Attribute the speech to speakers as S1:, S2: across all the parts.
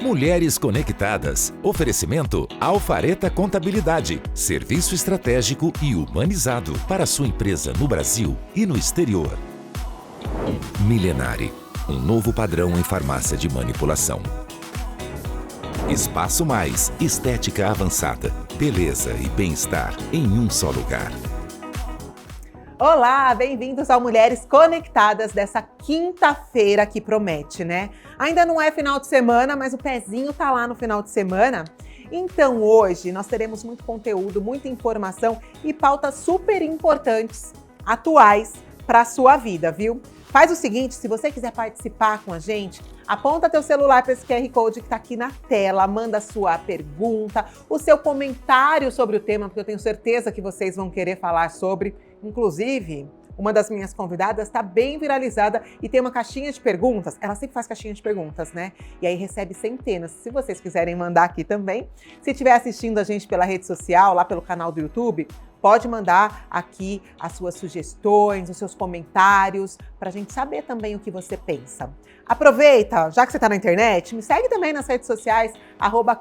S1: Mulheres Conectadas. Oferecimento Alfareta Contabilidade. Serviço estratégico e humanizado para sua empresa no Brasil e no exterior. Milenare. Um novo padrão em farmácia de manipulação. Espaço Mais. Estética avançada. Beleza e bem-estar em um só lugar.
S2: Olá, bem-vindos ao Mulheres Conectadas dessa quinta-feira que promete, né? Ainda não é final de semana, mas o pezinho tá lá no final de semana. Então hoje nós teremos muito conteúdo, muita informação e pautas super importantes, atuais para a sua vida, viu? Faz o seguinte, se você quiser participar com a gente, aponta teu celular para esse QR Code que está aqui na tela, manda sua pergunta, o seu comentário sobre o tema, porque eu tenho certeza que vocês vão querer falar sobre. Inclusive, uma das minhas convidadas está bem viralizada e tem uma caixinha de perguntas. Ela sempre faz caixinha de perguntas, né? E aí recebe centenas. Se vocês quiserem mandar aqui também. Se estiver assistindo a gente pela rede social, lá pelo canal do YouTube, pode mandar aqui as suas sugestões, os seus comentários, para a gente saber também o que você pensa. Aproveita, já que você está na internet, me segue também nas redes sociais,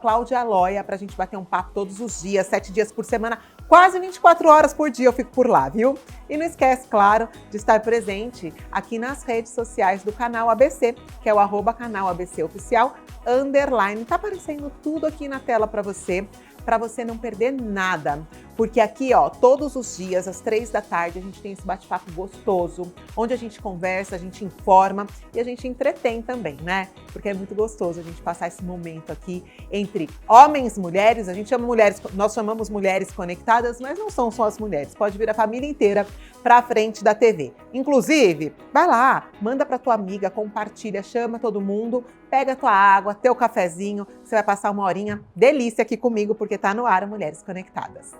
S2: @ClaudiaLoia, para a gente bater um papo todos os dias, 7 dias por semana, quase 24 horas por dia eu fico por lá, viu? E não esquece, claro, de estar presente aqui nas redes sociais do Canal ABC, que é o @Canal ABC Oficial, _. Tá aparecendo tudo aqui na tela para você não perder nada. Porque aqui, ó, todos os dias, às 3 da tarde, a gente tem esse bate-papo gostoso, onde a gente conversa, a gente informa e a gente entretém também, né? Porque é muito gostoso a gente passar esse momento aqui entre homens e mulheres. A gente chama mulheres, nós chamamos mulheres conectadas, mas não são só as mulheres. Pode vir a família inteira pra frente da TV. Inclusive, vai lá, manda pra tua amiga, compartilha, chama todo mundo, pega tua água, teu cafezinho, você vai passar uma horinha delícia aqui comigo, porque tá no ar o Mulheres Conectadas.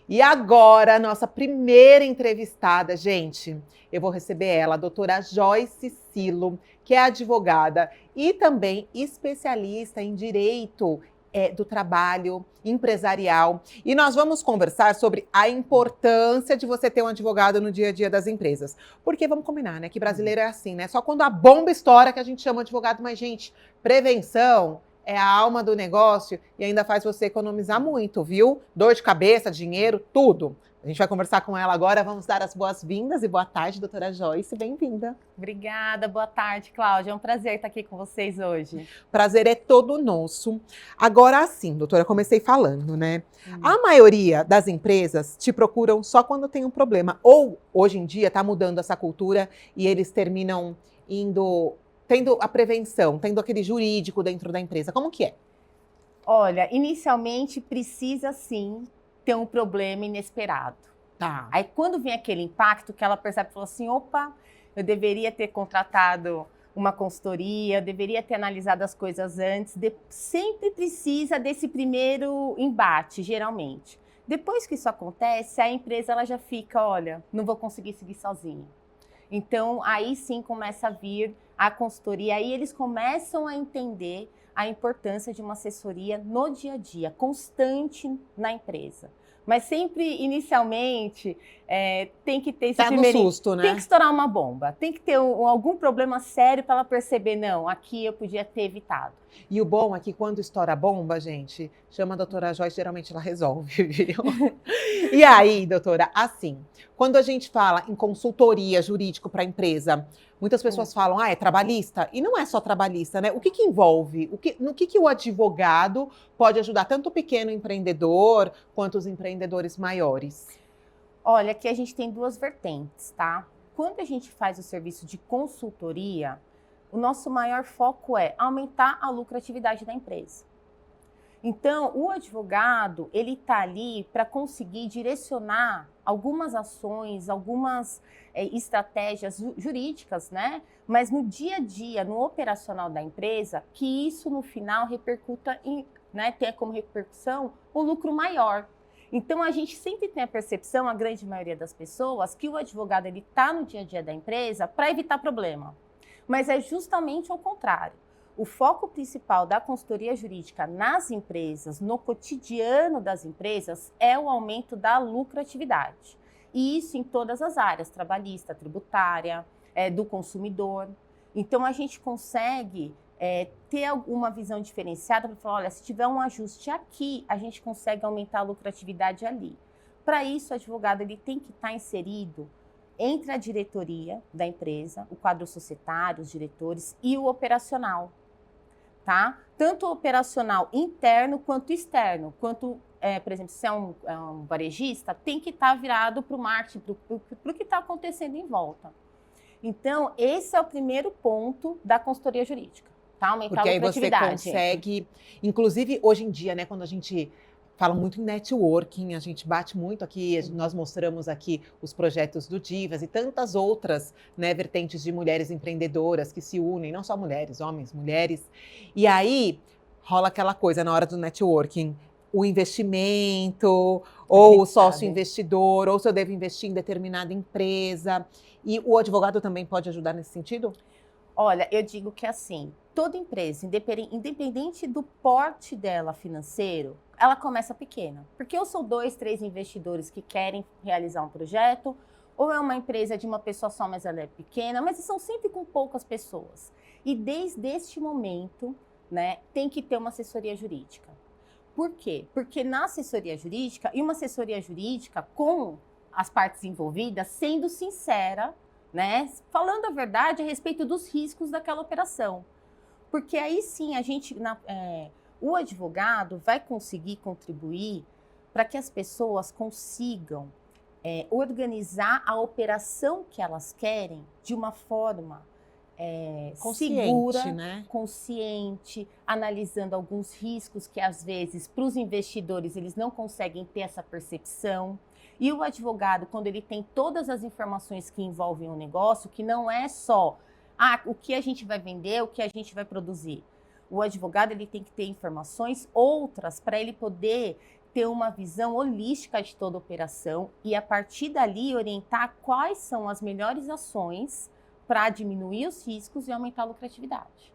S2: E agora, nossa primeira entrevistada, gente, eu vou receber ela, a doutora Joyce Silo, que é advogada e também especialista em direito do trabalho empresarial. E nós vamos conversar sobre a importância de você ter um advogado no dia a dia das empresas. Porque vamos combinar, né, que brasileiro é assim, né? Só quando a bomba estoura que a gente chama advogado, mas, gente, prevenção é a alma do negócio e ainda faz você economizar muito, viu? Dor de cabeça, dinheiro, tudo. A gente vai conversar com ela agora, vamos dar as boas-vindas e boa tarde, doutora Joyce, bem-vinda.
S3: Obrigada, boa tarde, Cláudia. É um prazer estar aqui com vocês hoje.
S2: Prazer é todo nosso. Agora sim, doutora, comecei falando, né? A maioria das empresas te procuram só quando tem um problema. Ou, hoje em dia, está mudando essa cultura e eles terminam tendo a prevenção, tendo aquele jurídico dentro da empresa. Como que é?
S3: Olha, inicialmente precisa sim ter um problema inesperado.
S2: Tá.
S3: Aí quando vem aquele impacto que ela percebe e fala assim, opa, eu deveria ter contratado uma consultoria, eu deveria ter analisado as coisas antes. Sempre precisa desse primeiro embate, geralmente. Depois que isso acontece, a empresa ela já fica, olha, não vou conseguir seguir sozinha. Então, aí sim começa a vir a consultoria, aí eles começam a entender a importância de uma assessoria no dia a dia, constante na empresa. Mas sempre, inicialmente, tem que ter esse primeiro...
S2: no susto, né?
S3: Tem que estourar uma bomba, tem que ter algum problema sério para ela perceber, não, aqui eu podia ter evitado.
S2: E o bom é que quando estoura a bomba, gente, chama a doutora Joyce, geralmente ela resolve, viu? E aí, doutora, assim, quando a gente fala em consultoria jurídico para a empresa, muitas pessoas falam, é trabalhista? E não é só trabalhista, né? O que envolve? No que o advogado pode ajudar tanto o pequeno empreendedor quanto os empreendedores maiores?
S3: Olha, aqui a gente tem duas vertentes, tá? Quando a gente faz o serviço de consultoria, o nosso maior foco é aumentar a lucratividade da empresa. Então, o advogado, ele está ali para conseguir direcionar algumas ações, algumas estratégias jurídicas, né? Mas no dia a dia, no operacional da empresa, que isso no final repercuta tenha como repercussão o lucro maior. Então, a gente sempre tem a percepção, a grande maioria das pessoas, que o advogado está no dia a dia da empresa para evitar problema. Mas é justamente ao contrário. O foco principal da consultoria jurídica nas empresas, no cotidiano das empresas, é o aumento da lucratividade. E isso em todas as áreas, trabalhista, tributária, do consumidor. Então, a gente consegue ter alguma visão diferenciada para falar, olha, se tiver um ajuste aqui, a gente consegue aumentar a lucratividade ali. Para isso, o advogado ele tem que estar inserido entre a diretoria da empresa, o quadro societário, os diretores e o operacional. Tá? Tanto o operacional interno quanto externo. Quanto, por exemplo, se é um varejista, tem que estar virado para o marketing, para o que está acontecendo em volta. Então, esse é o primeiro ponto da consultoria jurídica. Tá? Aumentar a lucratividade.
S2: Porque aí você consegue, inclusive hoje em dia, né, quando a gente fala muito em networking, a gente bate muito aqui, nós mostramos aqui os projetos do Divas e tantas outras, né, vertentes de mulheres empreendedoras que se unem, não só mulheres, homens, mulheres. E aí rola aquela coisa na hora do networking, o investimento, ou o sócio investidor, ou se eu devo investir em determinada empresa. E o advogado também pode ajudar nesse sentido?
S3: Olha, eu digo que assim, toda empresa, independente do porte dela financeiro, ela começa pequena. Porque ou são 2, 3 investidores que querem realizar um projeto, ou é uma empresa de uma pessoa só, mas ela é pequena, mas são sempre com poucas pessoas. E desde este momento, né, tem que ter uma assessoria jurídica. Por quê? Porque na assessoria jurídica, e uma assessoria jurídica com as partes envolvidas, sendo sincera, né, falando a verdade a respeito dos riscos daquela operação. Porque aí sim o advogado vai conseguir contribuir para que as pessoas consigam organizar a operação que elas querem de uma forma segura, né? Consciente, analisando alguns riscos que às vezes para os investidores eles não conseguem ter essa percepção. E o advogado, quando ele tem todas as informações que envolvem o negócio, que não é só o que a gente vai vender, o que a gente vai produzir. O advogado ele tem que ter informações outras para ele poder ter uma visão holística de toda a operação e, a partir dali, orientar quais são as melhores ações para diminuir os riscos e aumentar a lucratividade.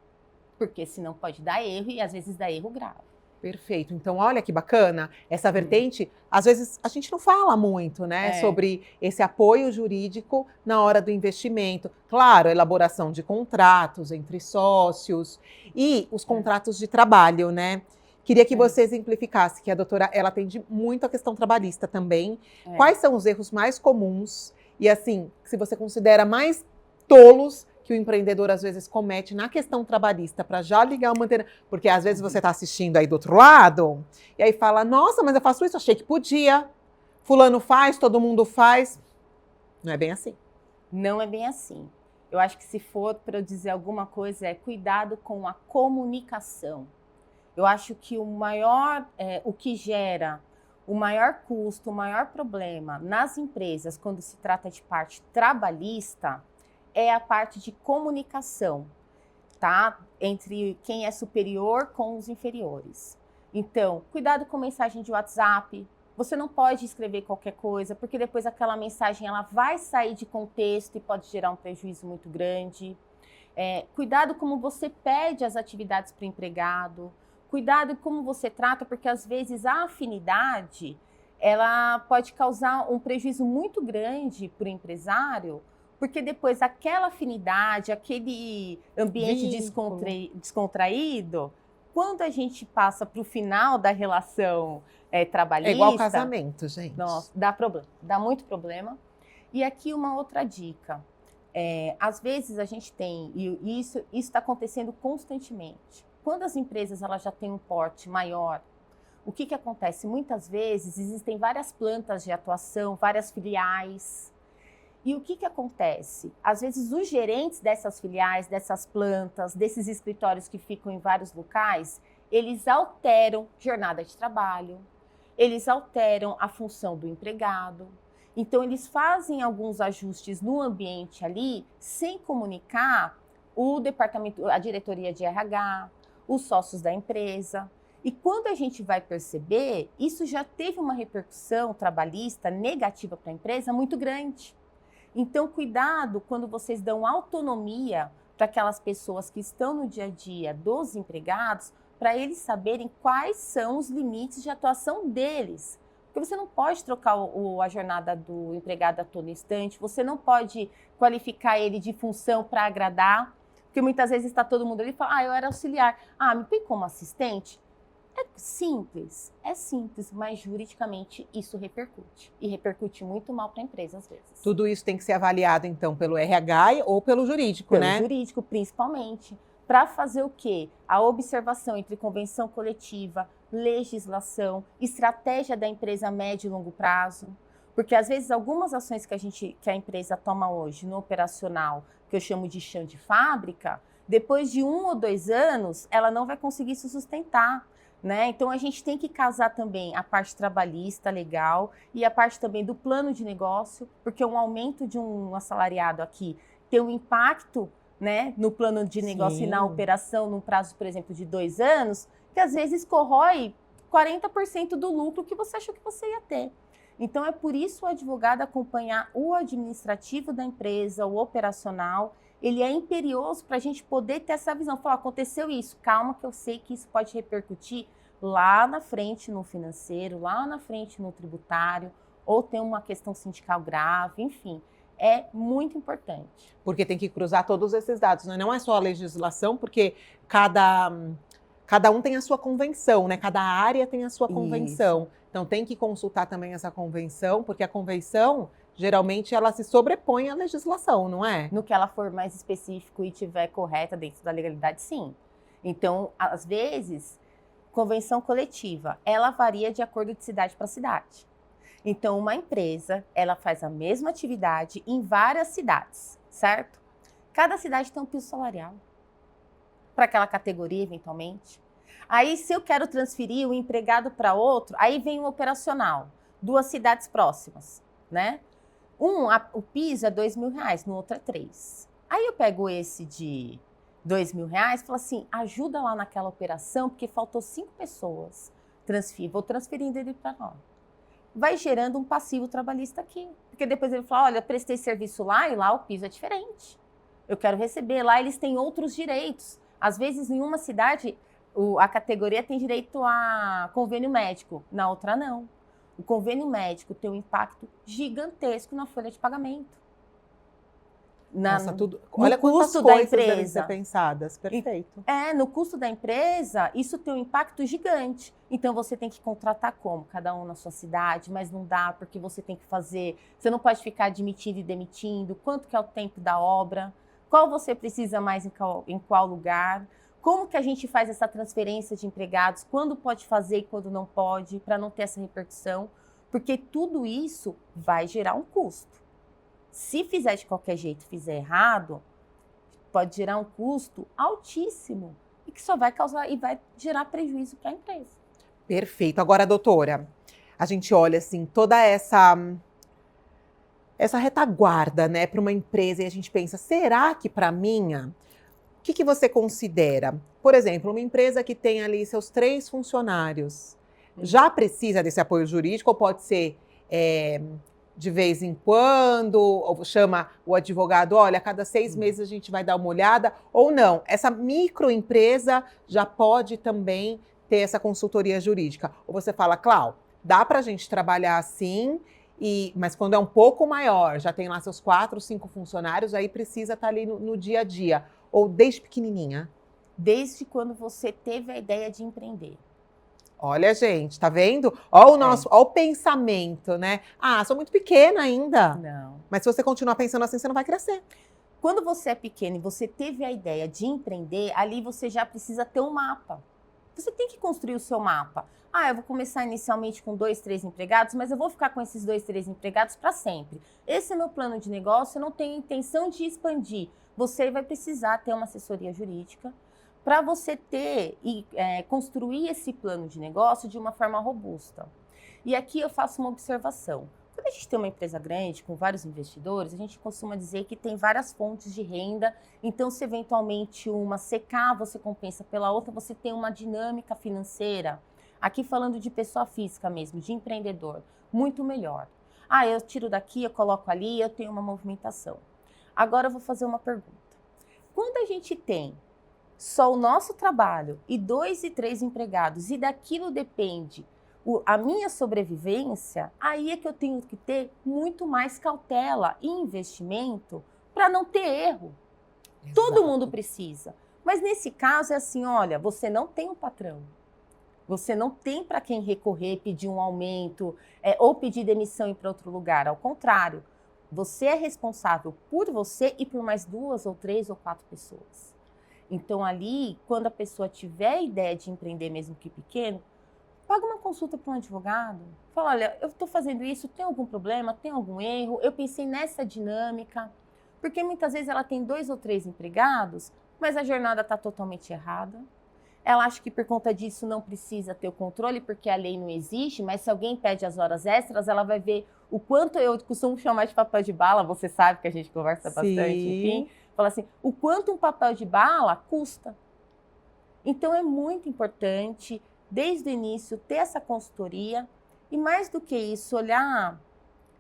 S3: Porque senão pode dar erro e, às vezes, dá erro grave.
S2: Perfeito. Então, olha que bacana, essa vertente, às vezes a gente não fala muito, né, sobre esse apoio jurídico na hora do investimento. Claro, a elaboração de contratos entre sócios e os contratos de trabalho, né? Queria que você exemplificasse, que a doutora, ela atende muito a questão trabalhista também. Quais são os erros mais comuns e, assim, se você considera mais tolos que o empreendedor às vezes comete na questão trabalhista para já ligar uma antena, porque às vezes você está assistindo aí do outro lado e aí fala, nossa, mas eu faço isso, achei que podia, fulano faz, todo mundo faz. Não é bem assim.
S3: Não é bem assim. Eu acho que se for para eu dizer alguma coisa cuidado com a comunicação. Eu acho que o que gera o maior custo, o maior problema nas empresas quando se trata de parte trabalhista é a parte de comunicação, tá? Entre quem é superior com os inferiores. Então, cuidado com mensagem de WhatsApp. Você não pode escrever qualquer coisa, porque depois aquela mensagem ela vai sair de contexto e pode gerar um prejuízo muito grande. Cuidado como você pede as atividades para o empregado. Cuidado como você trata, porque às vezes a afinidade ela pode causar um prejuízo muito grande para o empresário, porque depois aquela afinidade, aquele ambiente descontraído, quando a gente passa para o final da relação trabalhista...
S2: É igual casamento, gente.
S3: Nossa, dá muito problema. E aqui uma outra dica. Às vezes a gente tem, e isso está acontecendo constantemente, quando as empresas elas já têm um porte maior, o que acontece? Muitas vezes existem várias plantas de atuação, várias filiais. E o que acontece? Às vezes os gerentes dessas filiais, dessas plantas, desses escritórios que ficam em vários locais, eles alteram jornada de trabalho, eles alteram a função do empregado. Então, eles fazem alguns ajustes no ambiente ali, sem comunicar o departamento, a diretoria de RH, os sócios da empresa. E quando a gente vai perceber, isso já teve uma repercussão trabalhista negativa para a empresa muito grande. Então, cuidado quando vocês dão autonomia para aquelas pessoas que estão no dia a dia dos empregados, para eles saberem quais são os limites de atuação deles. Porque você não pode trocar a jornada do empregado a todo instante, você não pode qualificar ele de função para agradar, porque muitas vezes está todo mundo ali e fala, eu era auxiliar, me põe como assistente. É simples, mas juridicamente isso repercute. E repercute muito mal para a empresa às vezes.
S2: Tudo isso tem que ser avaliado então pelo RH ou pelo jurídico, né?
S3: Pelo jurídico, principalmente. Para fazer o quê? A observação entre convenção coletiva, legislação, estratégia da empresa a médio e longo prazo. Porque às vezes algumas ações que a empresa toma hoje no operacional, que eu chamo de chão de fábrica, depois de 1 ou 2 anos, ela não vai conseguir se sustentar. Né? Então, a gente tem que casar também a parte trabalhista, legal, e a parte também do plano de negócio, porque um aumento de um assalariado aqui tem um impacto, né, no plano de negócio e na operação, num prazo, por exemplo, de 2 anos, que às vezes corrói 40% do lucro que você achou que você ia ter. Então, é por isso o advogado acompanhar o administrativo da empresa, o operacional, ele é imperioso para a gente poder ter essa visão. Falar, aconteceu isso, calma que eu sei que isso pode repercutir lá na frente no financeiro, lá na frente no tributário, ou tem uma questão sindical grave, enfim. É muito importante.
S2: Porque tem que cruzar todos esses dados, né? Não é só a legislação, porque cada um tem a sua convenção, né? Cada área tem a sua convenção. Isso. Então tem que consultar também essa convenção, porque a convenção, geralmente, ela se sobrepõe à legislação, não é?
S3: No que ela for mais específico e tiver correta dentro da legalidade, sim. Então, às vezes, convenção coletiva, ela varia de acordo de cidade para cidade. Então, uma empresa, ela faz a mesma atividade em várias cidades, certo? Cada cidade tem um piso salarial para aquela categoria, eventualmente. Aí, se eu quero transferir o empregado para outro, aí vem o operacional, 2 cidades próximas, né? O piso é R$2.000, no outro é 3. Aí eu pego esse de R$2.000 e falo assim, ajuda lá naquela operação, porque faltou 5 pessoas. Vou transferindo ele para lá. Vai gerando um passivo trabalhista aqui. Porque depois ele fala, olha, eu prestei serviço lá e lá o piso é diferente. Eu quero receber, lá eles têm outros direitos. Às vezes, em uma cidade, a categoria tem direito a convênio médico, na outra não. O convênio médico tem um impacto gigantesco na folha de pagamento.
S2: Nossa, tudo. Olha quantas coisas devem ser pensadas. Perfeito.
S3: No custo da empresa, isso tem um impacto gigante. Então, você tem que contratar como? Cada um na sua cidade, mas não dá, porque você tem que fazer... Você não pode ficar admitindo e demitindo. Quanto que é o tempo da obra? Qual você precisa mais em qual lugar? Como que a gente faz essa transferência de empregados? Quando pode fazer e quando não pode, para não ter essa repercussão? Porque tudo isso vai gerar um custo. Se fizer de qualquer jeito, fizer errado, pode gerar um custo altíssimo e que só vai causar e vai gerar prejuízo para a empresa.
S2: Perfeito. Agora, doutora, a gente olha assim toda essa retaguarda, né, para uma empresa e a gente pensa, será que para minha? O que você considera? Por exemplo, uma empresa que tem ali seus 3 funcionários, já precisa desse apoio jurídico ou pode ser de vez em quando, ou chama o advogado, olha, a cada 6 meses a gente vai dar uma olhada, ou não? Essa microempresa já pode também ter essa consultoria jurídica. Ou você fala, Clau, dá para a gente trabalhar assim, mas quando é um pouco maior, já tem lá seus 4, 5 funcionários, aí precisa estar ali no dia a dia. Ou desde pequenininha?
S3: Desde quando você teve a ideia de empreender.
S2: Olha, gente, tá vendo? Ó o pensamento, né? Sou muito pequena ainda.
S3: Não.
S2: Mas se você continuar pensando assim, você não vai crescer.
S3: Quando você é pequeno e você teve a ideia de empreender, ali você já precisa ter um mapa. Você tem que construir o seu mapa. Eu vou começar inicialmente com 2, 3 empregados, mas eu vou ficar com esses 2, 3 empregados para sempre. Esse é meu plano de negócio, eu não tenho intenção de expandir. Você vai precisar ter uma assessoria jurídica para você ter e construir esse plano de negócio de uma forma robusta. E aqui eu faço uma observação. Quando a gente tem uma empresa grande, com vários investidores, a gente costuma dizer que tem várias fontes de renda, então se eventualmente uma secar, você compensa pela outra, você tem uma dinâmica financeira. Aqui falando de pessoa física mesmo, de empreendedor, muito melhor. Eu tiro daqui, eu coloco ali, eu tenho uma movimentação. Agora eu vou fazer uma pergunta. Quando a gente tem só o nosso trabalho e 2 e 3 empregados e daquilo depende a minha sobrevivência, aí é que eu tenho que ter muito mais cautela e investimento para não ter erro. Exato. Todo mundo precisa. Mas nesse caso é assim, olha, você não tem um patrão. Você não tem para quem recorrer, pedir um aumento ou pedir demissão e ir para outro lugar. Ao contrário, você é responsável por você e por mais 2 ou 3 ou 4 pessoas. Então ali, quando a pessoa tiver a ideia de empreender, mesmo que pequeno, paga uma consulta para um advogado. Fala, olha, eu estou fazendo isso, tem algum problema, tem algum erro? Eu pensei nessa dinâmica. Porque muitas vezes ela tem 2 ou 3 empregados, mas a jornada está totalmente errada. Ela acha que por conta disso não precisa ter o controle, porque a lei não existe, mas se alguém pede as horas extras, ela vai ver o quanto eu costumo chamar de papel de bala, você sabe que a gente conversa bastante, enfim. Fala assim, o quanto um papel de bala custa. Então é muito importante, desde o início, ter essa consultoria e mais do que isso, olhar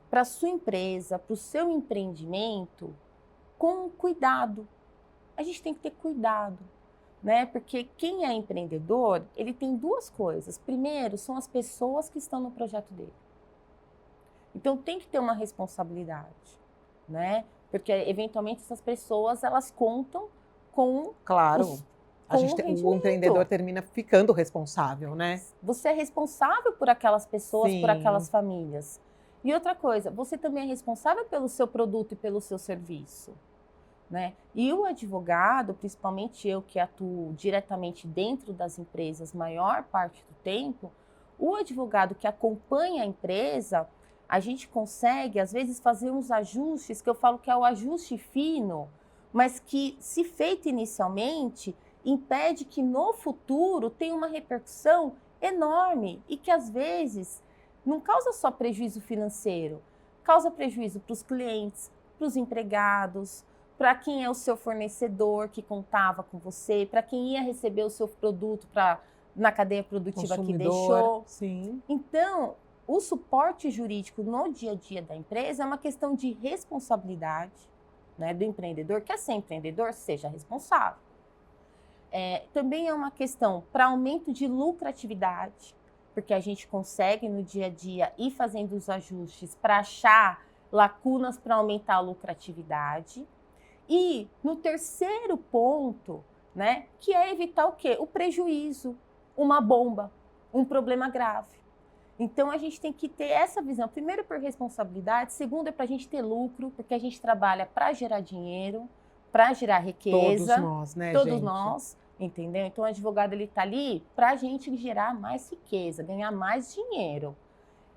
S3: para a sua empresa, para o seu empreendimento com cuidado. A gente tem que ter cuidado. Né? Porque quem é empreendedor, ele tem 2 coisas. Primeiro, são as pessoas que estão no projeto dele. Então, tem que ter uma responsabilidade, né? Porque, eventualmente, essas pessoas, elas contam com
S2: o empreendedor termina ficando responsável, né?
S3: Você é responsável por aquelas pessoas, Sim. por aquelas famílias. E outra coisa, você também é responsável pelo seu produto e pelo seu serviço. Né? E o advogado, principalmente eu que atuo diretamente dentro das empresas maior parte do tempo, o advogado que acompanha a empresa, a gente consegue às vezes fazer uns ajustes, que eu falo que é o ajuste fino, mas que se feito inicialmente, impede que no futuro tenha uma repercussão enorme e que às vezes não causa só prejuízo financeiro, causa prejuízo para os clientes, para os empregados, para quem é o seu fornecedor que contava com você, para quem ia receber o seu produto na cadeia produtiva que deixou.
S2: Sim.
S3: Então, o suporte jurídico no dia a dia da empresa é uma questão de responsabilidade, né, do empreendedor. Quer ser empreendedor? Seja responsável. Também é uma questão para aumento de lucratividade, porque a gente consegue no dia a dia ir fazendo os ajustes para achar lacunas para aumentar a lucratividade. E no terceiro ponto, né, que é evitar o quê? O prejuízo, uma bomba, um problema grave. Então a gente tem que ter essa visão, primeiro por responsabilidade, segundo é para a gente ter lucro, porque a gente trabalha para gerar dinheiro, para gerar riqueza.
S2: Todos nós, né,
S3: Todos
S2: gente?
S3: nós, entendeu? Então o advogado ele está ali para a gente gerar mais riqueza, ganhar mais dinheiro.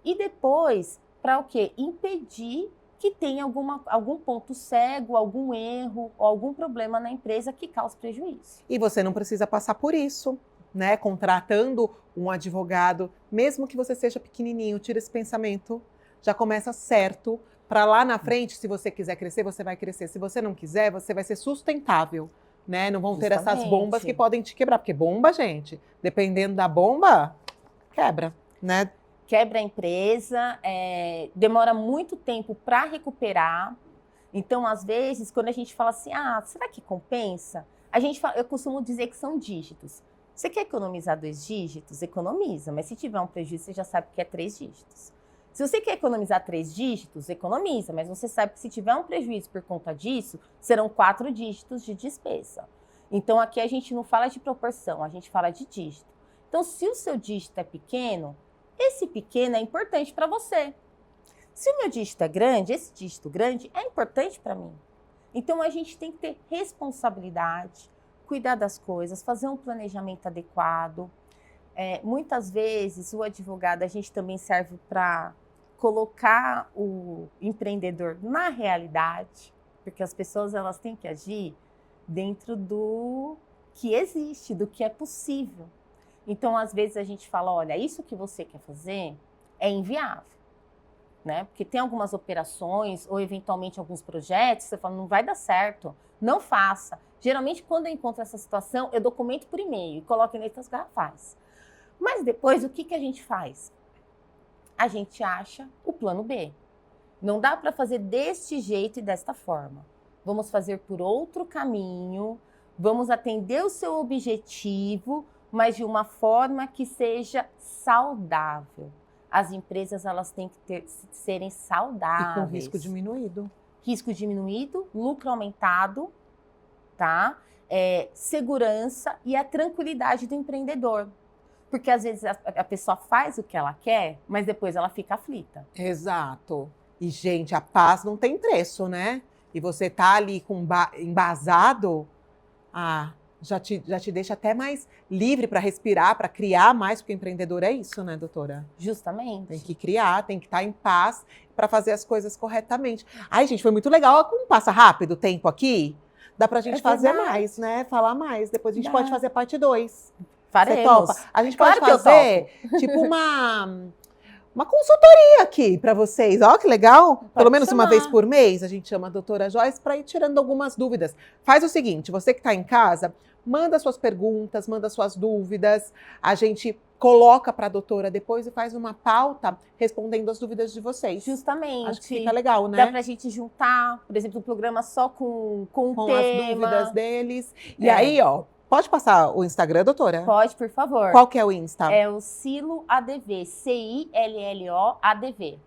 S3: E depois, para o quê? Impedir que tenha algum ponto cego, algum erro ou algum problema na empresa que cause prejuízo.
S2: E você não precisa passar por isso, né? Contratando um advogado, mesmo que você seja pequenininho, tira esse pensamento, já começa certo, para lá na frente, se você quiser crescer, você vai crescer. Se você não quiser, você vai ser sustentável, né? Não vão ter essas bombas que podem te quebrar, porque bomba, gente, dependendo da bomba, quebra, né?
S3: Quebra a empresa, demora muito tempo para recuperar. Então, às vezes, quando a gente fala assim, será que compensa? Eu costumo dizer que são dígitos. Você quer economizar 2 dígitos? Economiza, mas se tiver um prejuízo, você já sabe que é 3 dígitos. Se você quer economizar 3 dígitos, economiza, mas você sabe que se tiver um prejuízo por conta disso, serão 4 dígitos de despesa. Então, aqui a gente não fala de proporção, a gente fala de dígito. Então, se o seu dígito é pequeno, esse pequeno é importante para você. Se o meu dígito é grande, esse dígito grande é importante para mim. Então, a gente tem que ter responsabilidade, cuidar das coisas, fazer um planejamento adequado. Muitas vezes o advogado, a gente também serve para colocar o empreendedor na realidade, porque as pessoas elas têm que agir dentro do que existe, do que é possível. Então, às vezes a gente fala, olha, isso que você quer fazer é inviável, né? Porque tem algumas operações ou eventualmente alguns projetos, você fala, não vai dar certo, não faça. Geralmente, quando eu encontro essa situação, eu documento por e-mail e coloco em letras garrafais. Mas depois, o que a gente faz? A gente acha o plano B. Não dá para fazer deste jeito e desta forma. Vamos fazer por outro caminho, vamos atender o seu objetivo, mas de uma forma que seja saudável. As empresas elas têm que serem saudáveis.
S2: E com risco diminuído.
S3: Risco diminuído, lucro aumentado, tá? Segurança e a tranquilidade do empreendedor. Porque às vezes a pessoa faz o que ela quer, mas depois ela fica aflita.
S2: Exato. E, gente, a paz não tem preço, né? E você tá ali embasado, já te deixa até mais livre para respirar, para criar mais, porque empreendedor é isso, né, doutora?
S3: Justamente.
S2: Tem que criar, tem que estar em paz para fazer as coisas corretamente. Ai, gente, foi muito legal. Como passa rápido o tempo aqui, dá pra gente fazer mais, né? Falar mais. Depois a gente pode fazer parte 2.
S3: Faremos.
S2: A gente
S3: Claro
S2: pode fazer, tipo, uma consultoria aqui para vocês. Ó, que legal. Pelo menos uma vez por mês, a gente chama a doutora Joyce para ir tirando algumas dúvidas. Faz o seguinte, você que está em casa, manda suas perguntas, manda suas dúvidas. A gente coloca para a doutora depois e faz uma pauta respondendo as dúvidas de vocês.
S3: Justamente.
S2: Acho que fica legal, né?
S3: Dá pra gente juntar, por exemplo, um programa só com
S2: as dúvidas deles. E aí, ó, pode passar o Instagram, doutora?
S3: Pode, por favor.
S2: Qual que é o Insta?
S3: É o Cilo ADV, CILLO-ADV.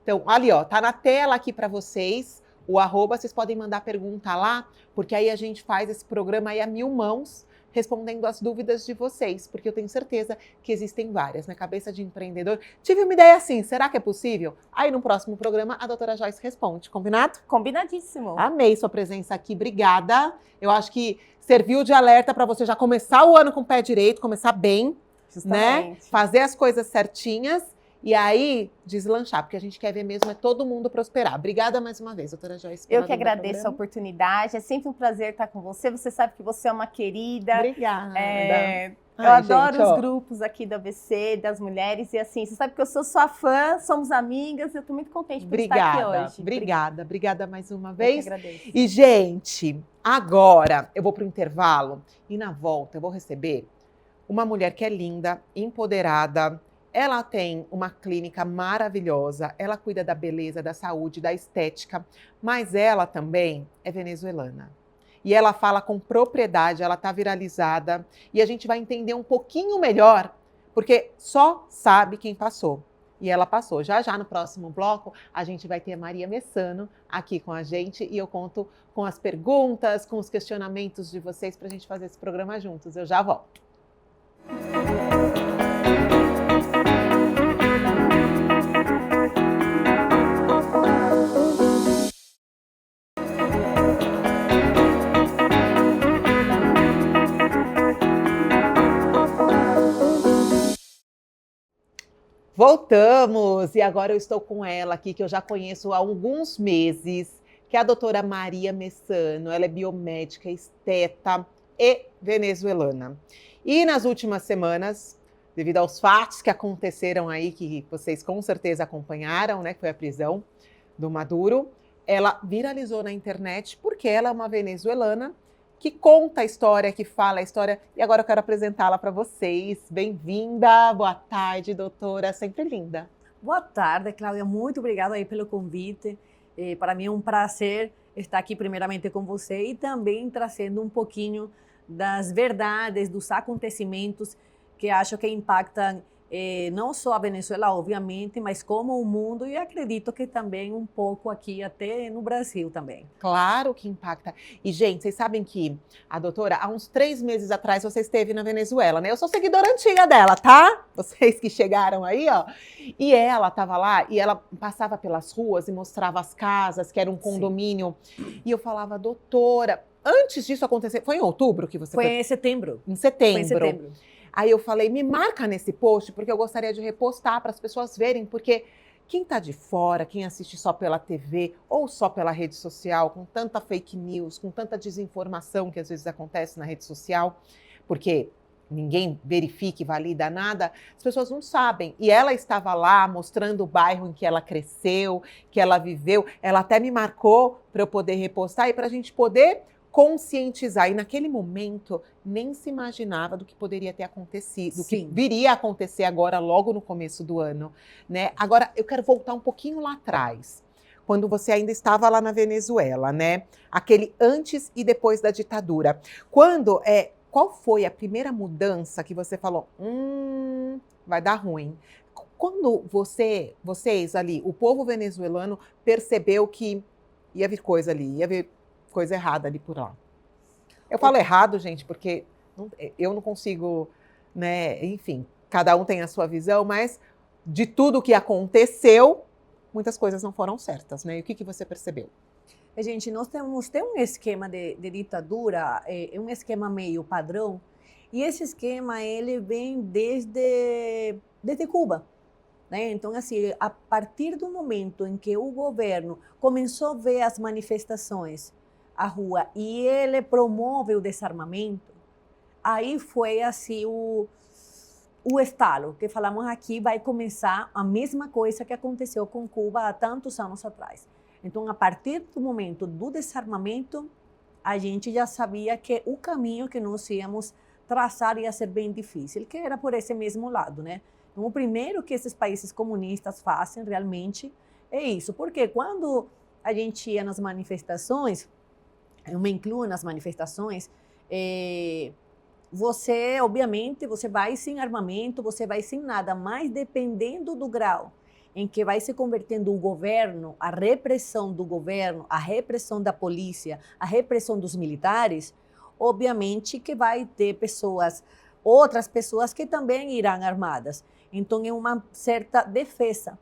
S2: Então, ali, ó, tá na tela aqui para vocês, o @, vocês podem mandar pergunta lá, porque aí a gente faz esse programa aí a 1000 mãos, respondendo as dúvidas de vocês, porque eu tenho certeza que existem várias na cabeça de empreendedor. Tive uma ideia assim, será que é possível? Aí no próximo programa a doutora Joyce responde, combinado?
S3: Combinadíssimo.
S2: Amei sua presença aqui, obrigada. Eu acho que serviu de alerta para você já começar o ano com o pé direito, começar bem, né? Fazer as coisas certinhas e aí deslanchar, porque a gente quer ver mesmo é todo mundo prosperar. Obrigada mais uma vez, doutora Joyce.
S3: Eu que agradeço a oportunidade, é sempre um prazer estar com você. Você sabe que você é uma querida.
S2: Obrigada.
S3: Eu adoro os grupos aqui da ABC, das mulheres, e assim, você sabe que eu sou sua fã, somos amigas, eu estou muito contente por estar aqui hoje.
S2: Obrigada mais uma vez.
S3: Eu que agradeço.
S2: E, gente, agora eu vou para o intervalo e na volta eu vou receber uma mulher que é linda, empoderada. Ela tem uma clínica maravilhosa, ela cuida da beleza, da saúde, da estética, mas ela também é venezuelana. E ela fala com propriedade, ela está viralizada, e a gente vai entender um pouquinho melhor, porque só sabe quem passou. E ela passou. Já no próximo bloco, a gente vai ter a Maria Messano aqui com a gente, e eu conto com as perguntas, com os questionamentos de vocês para a gente fazer esse programa juntos. Eu já volto. Voltamos! E agora eu estou com ela aqui, que eu já conheço há alguns meses, que é a doutora Maria Messano. Ela é biomédica, esteta e venezuelana. E nas últimas semanas, devido aos fatos que aconteceram aí, que vocês com certeza acompanharam, né, que foi a prisão do Maduro, ela viralizou na internet porque ela é uma venezuelana que conta a história, que fala a história, e agora eu quero apresentá-la para vocês. Bem-vinda, boa tarde, doutora, sempre linda.
S4: Boa tarde, Cláudia, muito obrigada aí pelo convite. Para mim é um prazer estar aqui primeiramente com você e também trazendo um pouquinho das verdades, dos acontecimentos que acho que impactam não só a Venezuela, obviamente, mas como o mundo, e acredito que também um pouco aqui até no Brasil também.
S2: Claro que impacta. E, gente, vocês sabem que a doutora, há uns 3 meses atrás, você esteve na Venezuela, né? Eu sou seguidora antiga dela, tá? Vocês que chegaram aí, ó. E ela estava lá, e ela passava pelas ruas e mostrava as casas, que era um condomínio. Sim. E eu falava, doutora, antes disso acontecer, foi em outubro que você foi?
S4: Foi em setembro.
S2: Em setembro.
S4: Foi em setembro.
S2: Aí eu falei, me marca nesse post, porque eu gostaria de repostar para as pessoas verem, porque quem está de fora, quem assiste só pela TV ou só pela rede social, com tanta fake news, com tanta desinformação que às vezes acontece na rede social, porque ninguém verifica e valida nada, as pessoas não sabem. E ela estava lá mostrando o bairro em que ela cresceu, que ela viveu. Ela até me marcou para eu poder repostar e para a gente poder conscientizar. E naquele momento nem se imaginava do que poderia ter acontecido, do que viria a acontecer agora, logo no começo do ano, né? Agora, eu quero voltar um pouquinho lá atrás, quando você ainda estava lá na Venezuela, né? Aquele antes e depois da ditadura. Qual foi a primeira mudança que você falou, vai dar ruim? Quando vocês ali, o povo venezuelano, percebeu que ia vir coisa ali, ia vir coisa errada ali por lá. Eu falo errado, gente, porque eu não consigo, né? Enfim, cada um tem a sua visão, mas de tudo que aconteceu, muitas coisas não foram certas, né? E o que você percebeu?
S4: Gente, nós temos um esquema de ditadura, é um esquema meio padrão, e esse esquema ele vem desde Cuba. Né? Então, assim, a partir do momento em que o governo começou a ver as manifestações à rua e ele promove o desarmamento, aí foi assim o estalo, que falamos aqui, vai começar a mesma coisa que aconteceu com Cuba há tantos anos atrás. Então, a partir do momento do desarmamento, a gente já sabia que o caminho que nós íamos traçar ia ser bem difícil, que era por esse mesmo lado, né? Então, o primeiro que esses países comunistas fazem realmente é isso, porque quando a gente ia nas manifestações, eu me incluo nas manifestações, você, obviamente, você vai sem armamento, você vai sem nada, mas dependendo do grau em que vai se convertendo o governo, a repressão do governo, a repressão da polícia, a repressão dos militares, obviamente que vai ter outras pessoas que também irão armadas. Então, é uma certa defesa.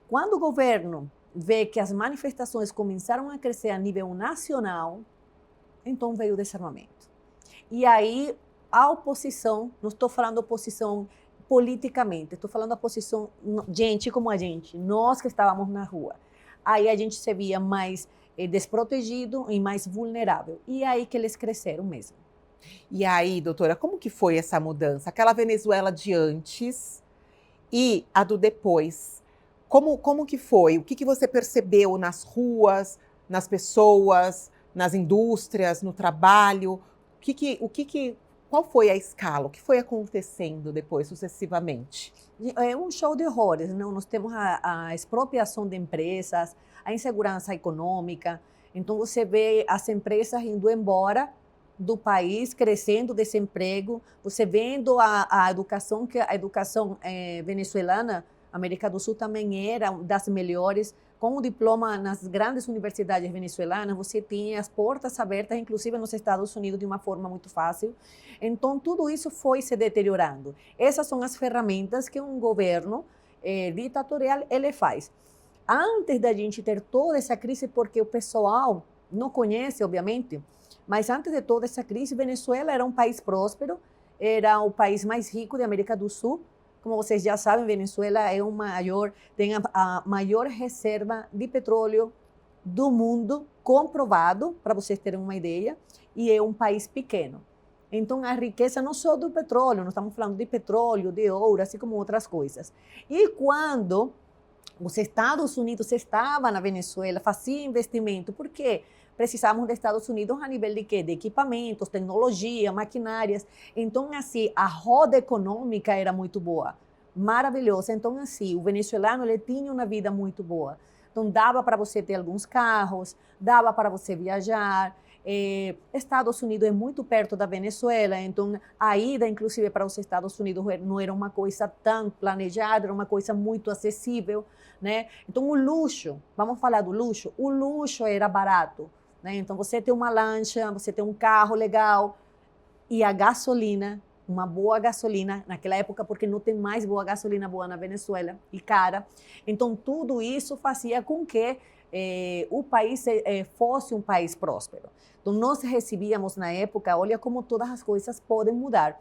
S4: Quando o governo vê que as manifestações começaram a crescer a nível nacional, então veio o desarmamento. E aí, a oposição, não estou falando oposição politicamente, estou falando a oposição, gente como a gente, nós que estávamos na rua. Aí a gente se via mais desprotegido e mais vulnerável. E aí que eles cresceram mesmo.
S2: E aí, doutora, como que foi essa mudança? Aquela Venezuela de antes e a do depois. Como que foi? O que você percebeu nas ruas, nas pessoas, nas indústrias, no trabalho? Qual foi a escala? O que foi acontecendo depois, sucessivamente?
S4: É um show de horrores, não? Nós temos a expropriação de empresas, a insegurança econômica. Então, você vê as empresas indo embora do país, crescendo o desemprego. Você vendo a educação, que a educação venezuelana, América do Sul também era das melhores. Com o diploma nas grandes universidades venezuelanas, você tinha as portas abertas, inclusive nos Estados Unidos, de uma forma muito fácil. Então, tudo isso foi se deteriorando. Essas são as ferramentas que um governo ditatorial ele faz. Antes da gente ter toda essa crise, porque o pessoal não conhece, obviamente, mas antes de toda essa crise, Venezuela era um país próspero, era o país mais rico da América do Sul. Como vocês já sabem, Venezuela tem a maior reserva de petróleo do mundo, comprovado, para vocês terem uma ideia, e é um país pequeno. Então, a riqueza não só do petróleo, nós estamos falando de petróleo, de ouro, assim como outras coisas. E quando os Estados Unidos estavam na Venezuela, faziam investimento, por quê? Precisávamos dos Estados Unidos a nível de quê? De equipamentos, tecnologia, maquinárias. Então, assim, a roda econômica era muito boa, maravilhosa. Então, assim, o venezuelano ele tinha uma vida muito boa. Então, dava para você ter alguns carros, dava para você viajar. Estados Unidos é muito perto da Venezuela, então a ida, inclusive, para os Estados Unidos não era uma coisa tão planejada, era uma coisa muito acessível, né? Então, o luxo, vamos falar do luxo, o luxo era barato. Né? Então, você tem uma lancha, você tem um carro legal e a gasolina, uma boa gasolina, naquela época, porque não tem mais boa gasolina boa na Venezuela e cara. Então, tudo isso fazia com que o país fosse um país próspero. Então, nós recebíamos na época, olha como todas as coisas podem mudar.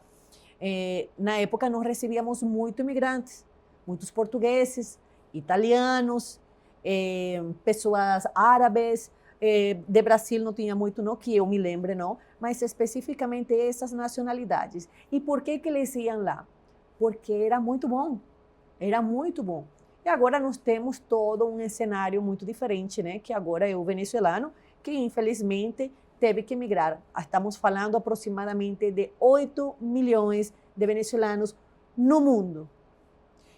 S4: Na época nós recebíamos muitos imigrantes, muitos portugueses, italianos, pessoas árabes, de Brasil não tinha muito, não, que eu me lembre, não, mas especificamente essas nacionalidades. E por que eles iam lá? Porque era muito bom, era muito bom. E agora nós temos todo um cenário muito diferente, né? Que agora é o venezuelano, que infelizmente teve que emigrar. Estamos falando aproximadamente de 8 milhões de venezuelanos no mundo.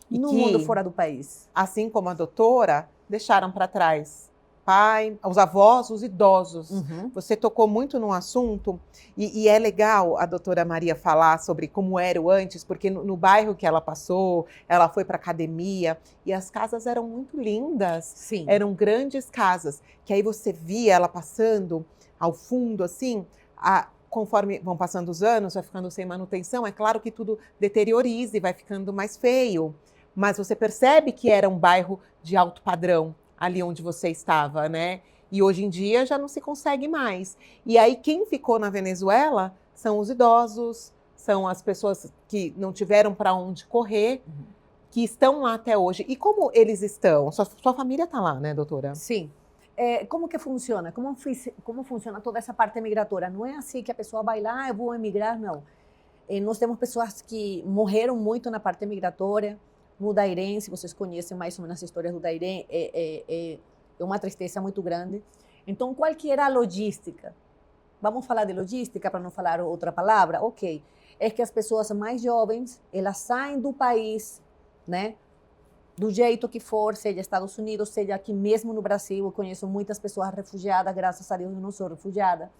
S4: No mundo fora do país.
S2: Assim como a doutora, deixaram para trás pai, os avós, os idosos.
S4: Uhum.
S2: Você tocou muito num assunto, e é legal a doutora Maria falar sobre como era o antes, porque no bairro que ela passou, ela foi para academia, e as casas eram muito lindas.
S4: Sim.
S2: Eram grandes casas, que aí você via ela passando ao fundo, assim, conforme vão passando os anos, vai ficando sem manutenção, é claro que tudo deterioriza e vai ficando mais feio. Mas você percebe que era um bairro de alto padrão, ali onde você estava, né? E hoje em dia já não se consegue mais. E aí quem ficou na Venezuela são os idosos, são as pessoas que não tiveram para onde correr, que estão lá até hoje. E como eles estão? Sua família está lá, né, doutora?
S4: Sim. Como que funciona? Como funciona toda essa parte migratória? Não é assim que a pessoa vai lá, eu vou emigrar, não. Nós temos pessoas que morreram muito na parte migratória. No Dairém, se vocês conhecem mais ou menos as histórias do Dairém, é uma tristeza muito grande. Então, qual que era a logística? Vamos falar de logística para não falar outra palavra? Ok. É que as pessoas mais jovens, elas saem do país, né? Do jeito que for, seja Estados Unidos, seja aqui mesmo no Brasil. Eu conheço muitas pessoas refugiadas, graças a Deus eu não sou refugiada.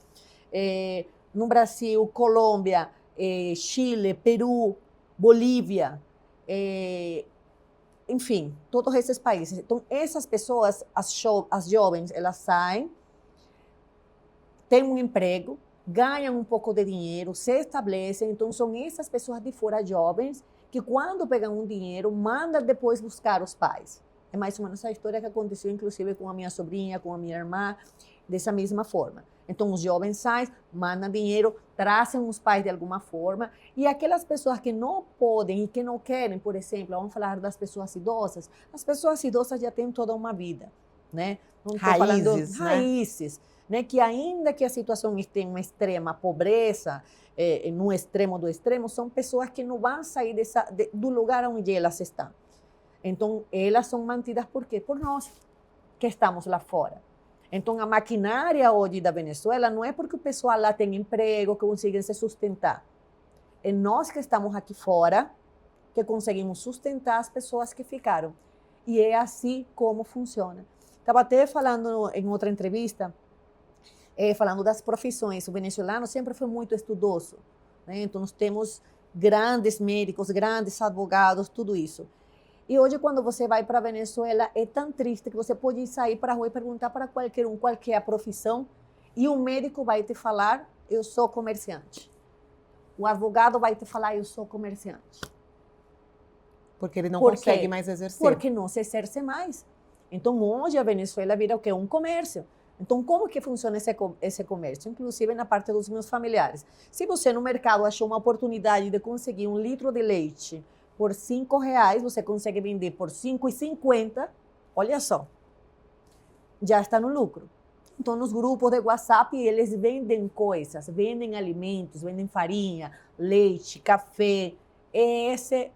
S4: No Brasil, Colômbia, Chile, Peru, Bolívia, enfim, todos esses países. Então, essas pessoas, as jovens, elas saem, têm um emprego, ganham um pouco de dinheiro, se estabelecem. Então, são essas pessoas de fora jovens que, quando pegam um dinheiro, mandam depois buscar os pais. É mais ou menos a história que aconteceu, inclusive, com a minha sobrinha, com a minha irmã, dessa mesma forma. Então, os jovens saem, mandam dinheiro, trazem os pais de alguma forma, e aquelas pessoas que não podem e que não querem, por exemplo, vamos falar das pessoas idosas, as pessoas idosas já têm toda uma vida, né? Não estou falando raízes, né? Que ainda que a situação esteja em uma extrema pobreza, no extremo do extremo, são pessoas que não vão sair do lugar onde elas estão. Então, elas são mantidas por quê? Por nós, que estamos lá fora. Então, a maquinária hoje da Venezuela não é porque o pessoal lá tem emprego, que conseguem se sustentar. É nós que estamos aqui fora que conseguimos sustentar as pessoas que ficaram. E é assim como funciona. Estava até falando em outra entrevista, falando das profissões. O venezuelano sempre foi muito estudoso, né? Então, nós temos grandes médicos, grandes advogados, tudo isso. E hoje, quando você vai para a Venezuela, é tão triste que você pode sair para a rua e perguntar para qualquer um qual que é a profissão, e o médico vai te falar, eu sou comerciante. O advogado vai te falar, eu sou comerciante.
S2: Porque ele não consegue mais exercer.
S4: Porque não se exerce mais. Então, hoje, a Venezuela vira o quê? Um comércio. Então, como que funciona esse comércio? Inclusive, na parte dos meus familiares. Se você, no mercado, achou uma oportunidade de conseguir 1 litro de leite por R$5, você consegue vender por R$5,50, olha só, já está no lucro. Então, nos grupos de WhatsApp, eles vendem coisas, vendem alimentos, vendem farinha, leite, café. Esse é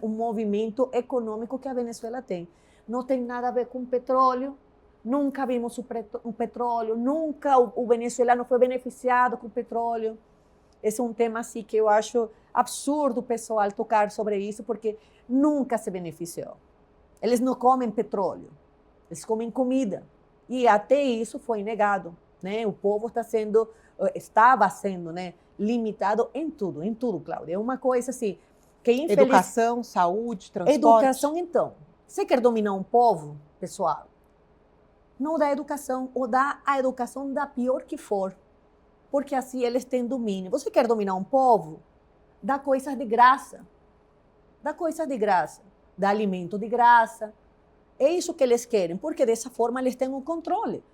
S4: o movimento econômico que a Venezuela tem. Não tem nada a ver com petróleo, nunca vimos o petróleo, nunca o venezuelano foi beneficiado com o petróleo. Esse é um tema assim que eu acho absurdo o pessoal tocar sobre isso, porque nunca se beneficiou. Eles não comem petróleo, eles comem comida. E até isso foi negado, né? O povo estava sendo, né, limitado em tudo, Cláudia. É uma coisa assim, que infelizmente...
S2: Educação, saúde, transporte...
S4: Educação, então. Você quer dominar um povo, pessoal? Não dá educação, ou dá a educação da pior que for, porque assim eles têm domínio. Você quer dominar um povo? Dá coisas de graça. Dá coisas de graça. Dá alimento de graça. É isso que eles querem, porque dessa forma eles têm um controle.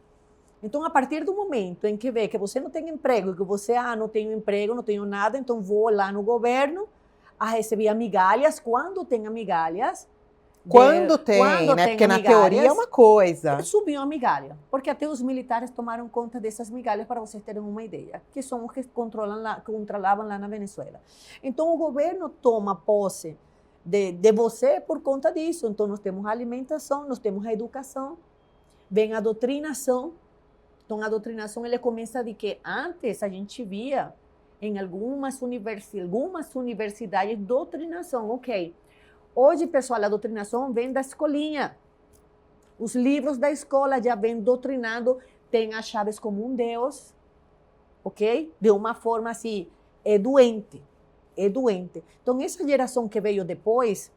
S4: Então, a partir do momento em que vê que você não tem emprego, que você, não tenho emprego, não tenho nada, então vou lá no governo a receber migalhas, quando tem migalhas.
S2: Quando tem, né? Porque na teoria é uma coisa.
S4: Subiu a migalha, porque até os militares tomaram conta dessas migalhas, para vocês terem uma ideia, que são os que controlavam lá na Venezuela. Então, o governo toma posse de você por conta disso. Então, nós temos a alimentação, nós temos a educação, vem a doutrinação. Então, a doutrinação, ele começa de que antes a gente via em algumas universidades doutrinação, ok. Hoje, pessoal, a doutrinação vem da escolinha. Os livros da escola já vêm doutrinando, tem as chaves como um Deus, ok? De uma forma assim, é doente. Então, essa geração que veio depois,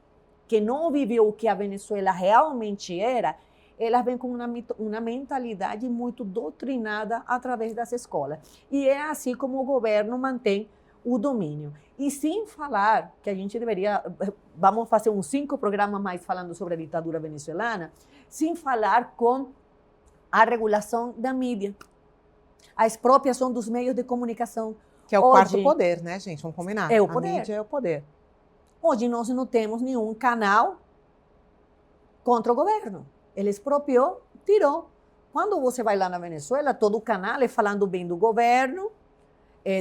S4: que não viveu o que a Venezuela realmente era, elas vêm com uma mentalidade muito doutrinada através das escolas. E é assim como o governo mantém o domínio. E sem falar que a gente deveria, vamos fazer uns 5 programas mais falando sobre a ditadura venezuelana, sem falar com a regulação da mídia, a expropriação dos meios de comunicação.
S2: Que é o quarto poder, né, gente? Vamos combinar.
S4: É o poder.
S2: A mídia é o poder.
S4: Hoje nós não temos nenhum canal contra o governo. Ele expropriou, tirou. Quando você vai lá na Venezuela, todo o canal é falando bem do governo,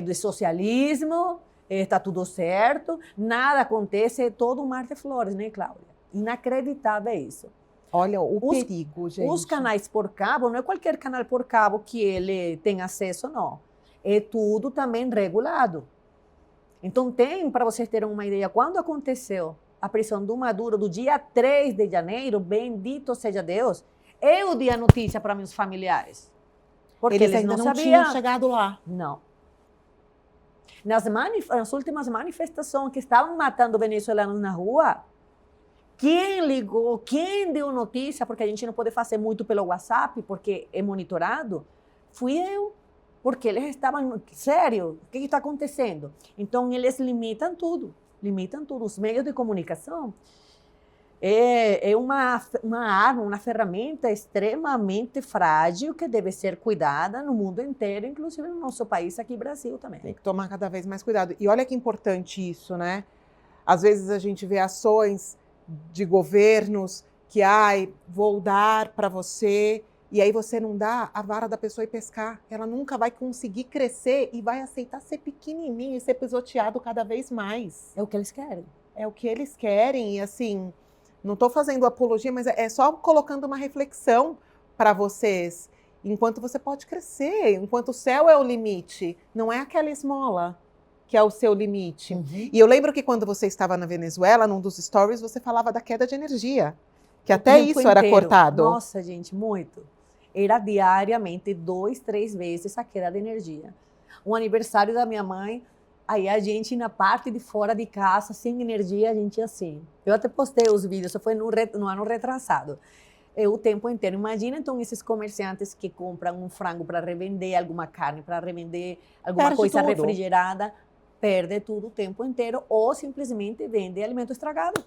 S4: do socialismo, está tudo certo, nada acontece, é todo um mar de flores, né, Cláudia? Inacreditável isso.
S2: Olha o perigo, gente.
S4: Os canais por cabo, não é qualquer canal por cabo que ele tem acesso, não. É tudo também regulado. Então, tem, para vocês terem uma ideia, quando aconteceu a prisão do Maduro, do dia 3 de janeiro, bendito seja Deus, eu dei a notícia para meus familiares. Porque eles
S2: ainda não
S4: sabiam.
S2: tinham chegado lá.
S4: Não. Nas últimas manifestações que estavam matando venezuelanos na rua, quem ligou, quem deu notícia, porque a gente não pode fazer muito pelo WhatsApp, porque é monitorado, fui eu. Porque eles estavam, sério, o que está acontecendo? Então, eles limitam tudo, os meios de comunicação. É uma arma, uma ferramenta extremamente frágil que deve ser cuidada no mundo inteiro, inclusive no nosso país, aqui no Brasil também.
S2: Tem que tomar cada vez mais cuidado. E olha que importante isso, né? Às vezes a gente vê ações de governos que, vou dar para você, e aí você não dá a vara da pessoa e pescar. Ela nunca vai conseguir crescer e vai aceitar ser pequenininho e ser pisoteado cada vez mais.
S4: É o que eles querem.
S2: É o que eles querem, e assim, não estou fazendo apologia, mas é só colocando uma reflexão para vocês. Enquanto você pode crescer, enquanto o céu é o limite, não é aquela esmola que é o seu limite.
S4: Uhum.
S2: E eu lembro que quando você estava na Venezuela, num dos stories, você falava da queda de energia, que até isso era cortado.
S4: Nossa, gente, muito. Era diariamente 2, 3 vezes a queda de energia. Um aniversário da minha mãe, aí a gente na parte de fora de casa, sem energia, a gente assim. Eu até postei os vídeos, isso foi no ano retrasado. O tempo inteiro. Imagina então esses comerciantes que compram um frango para revender, alguma carne para revender, alguma
S2: Perde
S4: coisa
S2: tudo.
S4: refrigerada, perde tudo o tempo inteiro ou simplesmente vende alimento estragado.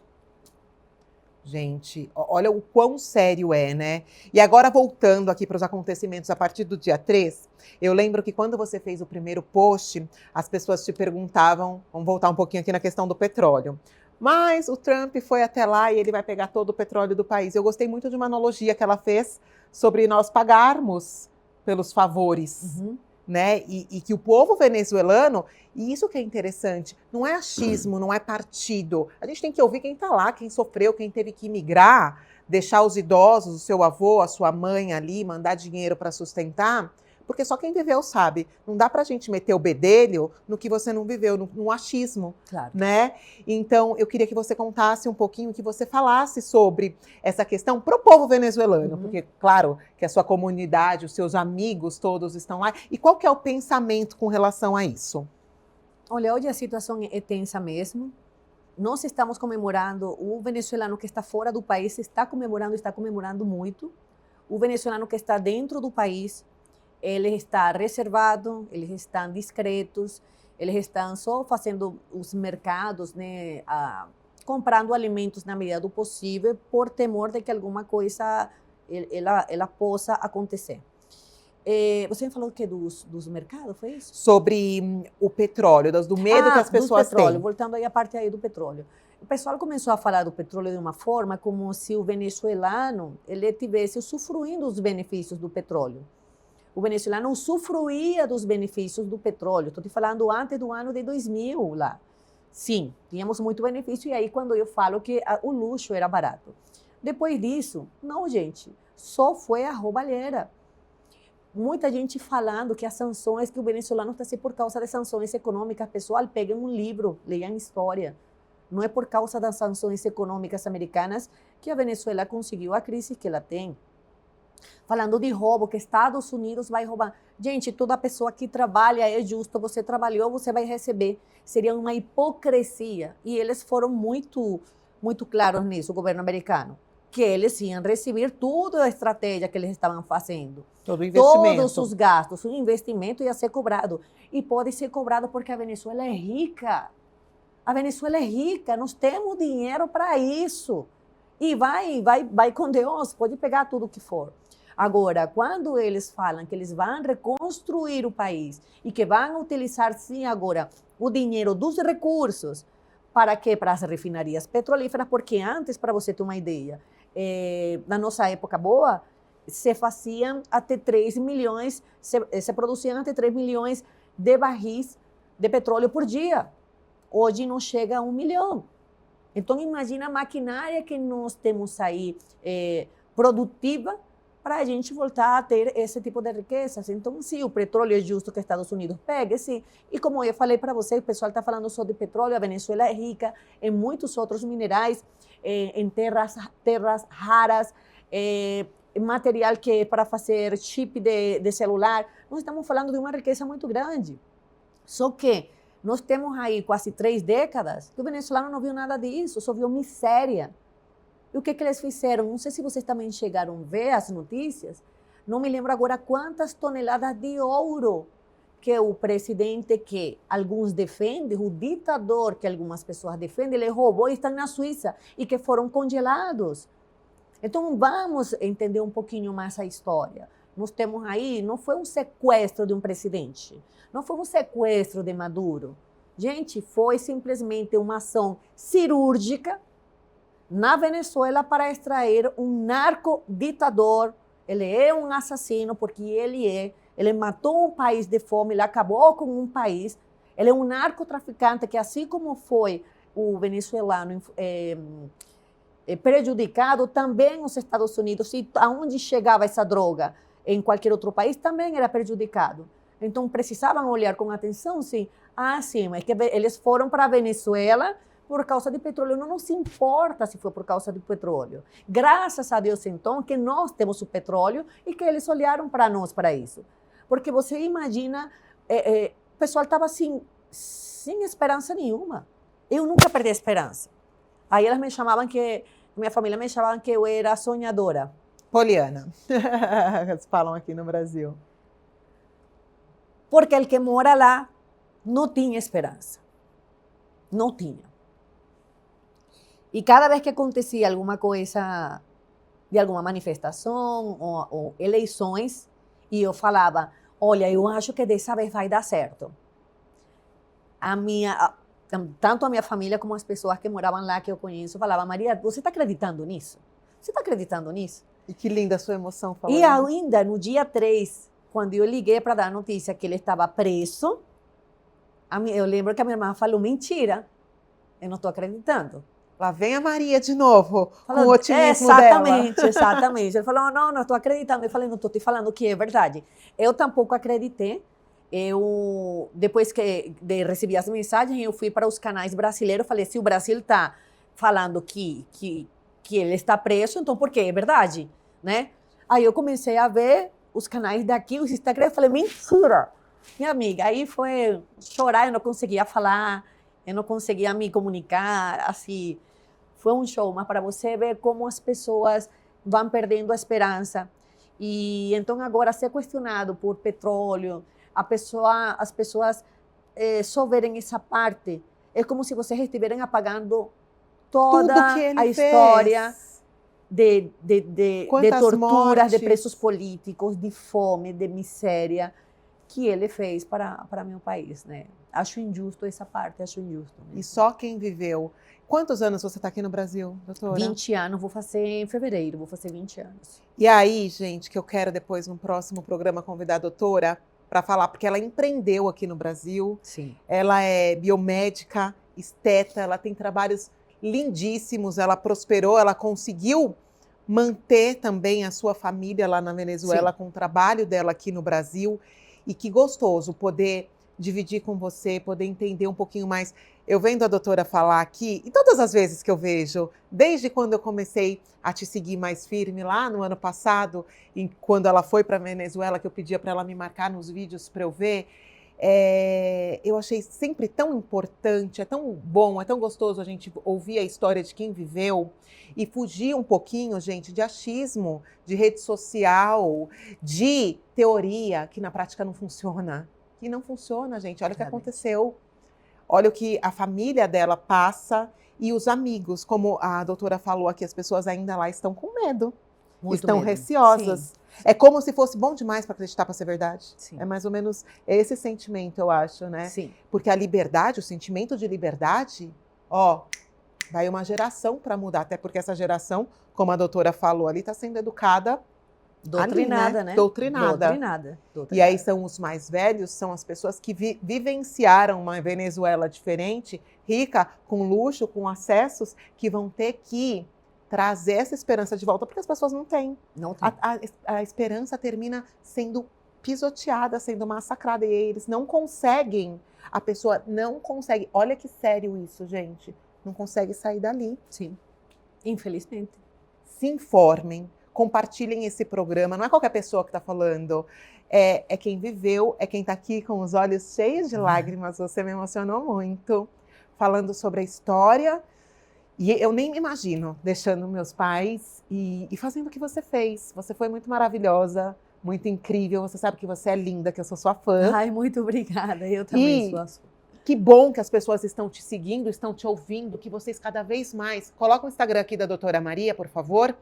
S2: Gente, olha o quão sério é, né? E agora, voltando aqui para os acontecimentos a partir do dia 3, eu lembro que quando você fez o primeiro post, as pessoas te perguntavam, vamos voltar um pouquinho aqui na questão do petróleo, mas o Trump foi até lá e ele vai pegar todo o petróleo do país. Eu gostei muito de uma analogia que ela fez sobre nós pagarmos pelos favores.
S4: Uhum.
S2: Né? E que o povo venezuelano, e isso que é interessante, não é achismo, não é partido. A gente tem que ouvir quem está lá, quem sofreu, quem teve que migrar, deixar os idosos, o seu avô, a sua mãe ali, mandar dinheiro para sustentar, porque só quem viveu sabe. Não dá para a gente meter o bedelho no que você não viveu, no achismo.
S4: Claro.
S2: Né? Então, eu queria que você contasse um pouquinho, que você falasse sobre essa questão para o povo venezuelano, porque, claro, que a sua comunidade, os seus amigos todos estão lá. E qual que é o pensamento com relação a isso?
S4: Olha, hoje a situação é tensa mesmo. Nós estamos comemorando, o venezuelano que está fora do país está comemorando muito. O venezuelano que está dentro do país, ele está reservado, eles estão discretos, eles estão só fazendo os mercados, né, comprando alimentos na medida do possível, por temor de que alguma coisa ela possa acontecer. Você me falou o quê? Dos mercados, foi isso?
S2: Sobre o petróleo, do medo que as pessoas têm.
S4: Voltando aí a parte aí do petróleo. O pessoal começou a falar do petróleo de uma forma como se o venezuelano ele estivesse usufruindo dos benefícios do petróleo. O venezuelano usufruía dos benefícios do petróleo. Estou te falando antes do ano de 2000 lá. Sim, tínhamos muito benefício e aí quando eu falo que o luxo era barato. Depois disso, não, gente, só foi a roubalheira. Muita gente falando que as sanções, que o venezuelano está assim por causa das sanções econômicas. Pessoal, peguem um livro, leiam história. Não é por causa das sanções econômicas americanas que a Venezuela conseguiu a crise que ela tem. Falando de roubo, que Estados Unidos vai roubar. Gente, toda pessoa que trabalha é justo, você trabalhou, você vai receber. Seria uma hipocrisia. E eles foram muito claros nisso, o governo americano. Que eles iam receber toda a estratégia que eles estavam fazendo.
S2: Todo o investimento.
S4: Todos os gastos, o investimento ia ser cobrado. E pode ser cobrado porque a Venezuela é rica. A Venezuela é rica, nós temos dinheiro para isso. E vai com Deus, pode pegar tudo o que for. Agora, quando eles falam que eles vão reconstruir o país e que vão utilizar, sim, agora, o dinheiro dos recursos, para quê? Para as refinarias petrolíferas, porque antes, para você ter uma ideia, na nossa época boa, se faziam até 3 milhões, se produziam até 3 milhões de barris de petróleo por dia. Hoje não chega a 1 milhão. Então, imagina a maquinária que nós temos aí produtiva para a gente voltar a ter esse tipo de riquezas. Então, sim, o petróleo é justo que Estados Unidos pegue, sim. E como eu falei para você, o pessoal está falando só de petróleo, a Venezuela é rica em muitos outros minerais, em terras raras, material que é para fazer chip de celular. Nós estamos falando de uma riqueza muito grande. Só que nós temos aí quase 3 décadas que o venezuelano não viu nada disso, só viu miséria. E o que eles fizeram? Não sei se vocês também chegaram a ver as notícias, não me lembro agora quantas toneladas de ouro que o presidente que alguns defendem, o ditador que algumas pessoas defendem, ele roubou e estão na Suíça e que foram congelados. Então vamos entender um pouquinho mais a história. Nós temos aí, não foi um sequestro de um presidente, não foi um sequestro de Maduro. Gente, foi simplesmente uma ação cirúrgica na Venezuela para extrair um narcoditador. Ele é um assassino porque ele matou um país de fome, ele acabou com um país. Ele é um narcotraficante que, assim como foi o venezuelano prejudicado, também os Estados Unidos, e aonde chegava essa droga em qualquer outro país, também era prejudicado. Então, precisavam olhar com atenção, sim. Ah, sim, mas que eles foram para a Venezuela por causa de petróleo. Não nos importa se foi por causa do petróleo. Graças a Deus, então, que nós temos o petróleo e que eles olharam para nós para isso. Porque você imagina, o pessoal estava assim, sem esperança nenhuma. Eu nunca perdi a esperança. Aí elas me chamavam minha família me chamava que eu era sonhadora.
S2: Poliana, eles falam aqui no Brasil.
S4: Porque o que mora lá não tinha esperança. Não tinha. E cada vez que acontecia alguma coisa, de alguma manifestação ou eleições, e eu falava, olha, eu acho que dessa vez vai dar certo. Tanto a minha família como as pessoas que moravam lá, que eu conheço, falavam, Maria, você está acreditando nisso? Você está acreditando nisso?
S2: E que linda a sua emoção falando.
S4: E ainda no dia 3, quando eu liguei para dar a notícia que ele estava preso, eu lembro que a minha irmã falou, mentira, eu não estou acreditando.
S2: Lá vem a Maria de novo,
S4: falou,
S2: com o otimismo
S4: exatamente,
S2: dela.
S4: Exatamente. Ele falou, não estou acreditando. Eu falei, não estou te falando que é verdade. Eu tampouco acreditei. Depois de receber as mensagens, eu fui para os canais brasileiros, falei, se o Brasil está falando que ele está preso, então por quê? É verdade, né? Aí eu comecei a ver os canais daqui, os Instagram, eu falei, mentira! Minha amiga, aí foi chorar, eu não conseguia falar, eu não conseguia me comunicar, assim, foi um show, mas para você ver como as pessoas vão perdendo a esperança. E então agora ser questionado por petróleo, as pessoas só verem essa parte, é como se vocês estiverem apagando toda a história de
S2: Quantas
S4: torturas, de
S2: mortes.
S4: presos políticos, de fome, de miséria que ele fez para meu país, né? Acho injusto essa parte, acho injusto mesmo.
S2: E só quem viveu. Quantos anos você está aqui no Brasil, doutora?
S4: 20 anos, vou fazer em fevereiro, vou fazer 20 anos.
S2: E aí, gente, que eu quero depois, no próximo programa, convidar a doutora para falar, porque ela empreendeu aqui no Brasil,
S4: Sim.
S2: ela é biomédica, esteta, ela tem trabalhos lindíssimos, ela prosperou, ela conseguiu manter também a sua família lá na Venezuela com o trabalho dela aqui no Brasil. E que gostoso poder dividir com você, poder entender um pouquinho mais. Eu vendo a doutora falar aqui, e todas as vezes que eu vejo, desde quando eu comecei a te seguir mais firme lá no ano passado, e quando ela foi para a Venezuela, que eu pedia para ela me marcar nos vídeos para eu ver, eu achei sempre tão importante, é tão bom, é tão gostoso a gente ouvir a história de quem viveu e fugir um pouquinho, gente, de achismo, de rede social, de teoria que na prática não funciona. Que não funciona, gente. Olha o que aconteceu. Olha o que a família dela passa e os amigos. Como a doutora falou aqui, as pessoas ainda lá estão com medo.
S4: Muito
S2: estão
S4: medo.
S2: receosas.
S4: Sim.
S2: É como se fosse bom demais para acreditar para ser verdade.
S4: Sim.
S2: É mais ou menos esse sentimento, eu acho, né?
S4: Sim.
S2: Porque a liberdade, o sentimento de liberdade, ó, vai uma geração para mudar. Até porque essa geração, como a doutora falou ali, está sendo educada
S4: Doutrinada,
S2: ali, né?
S4: né?
S2: Doutrinada. E aí são os mais velhos, são as pessoas que vivenciaram uma Venezuela diferente, rica, com luxo, com acessos, que vão ter que trazer essa esperança de volta, porque as pessoas não têm.
S4: Não tem.
S2: A esperança termina sendo pisoteada, sendo massacrada, e eles não conseguem, a pessoa não consegue. Olha que sério isso, gente. Não consegue sair dali.
S4: Sim, infelizmente.
S2: Se informem, compartilhem esse programa. Não é qualquer pessoa que está falando. É quem viveu, é quem está aqui com os olhos cheios de lágrimas. Você me emocionou muito. Falando sobre a história. E eu nem me imagino deixando meus pais e fazendo o que você fez. Você foi muito maravilhosa, muito incrível. Você sabe que você é linda, que eu sou sua fã.
S4: Ai, muito obrigada. Eu também sou a sua.
S2: Que bom que as pessoas estão te seguindo, estão te ouvindo, que vocês cada vez mais... Coloca o Instagram aqui da doutora Maria, por favor.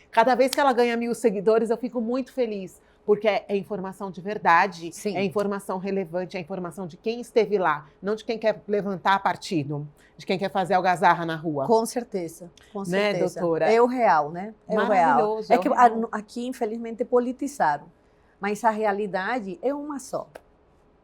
S2: Cada vez que ela ganha 1000 seguidores, eu fico muito feliz. Porque é informação de verdade,
S4: Sim.
S2: É informação relevante, é informação de quem esteve lá. Não de quem quer levantar partido, de quem quer fazer algazarra na rua.
S4: Com certeza, com
S2: Né,
S4: certeza.
S2: doutora?
S4: É o real, né? É o real.
S2: Maravilhoso.
S4: É que aqui, infelizmente, politizaram. Mas a realidade é uma só.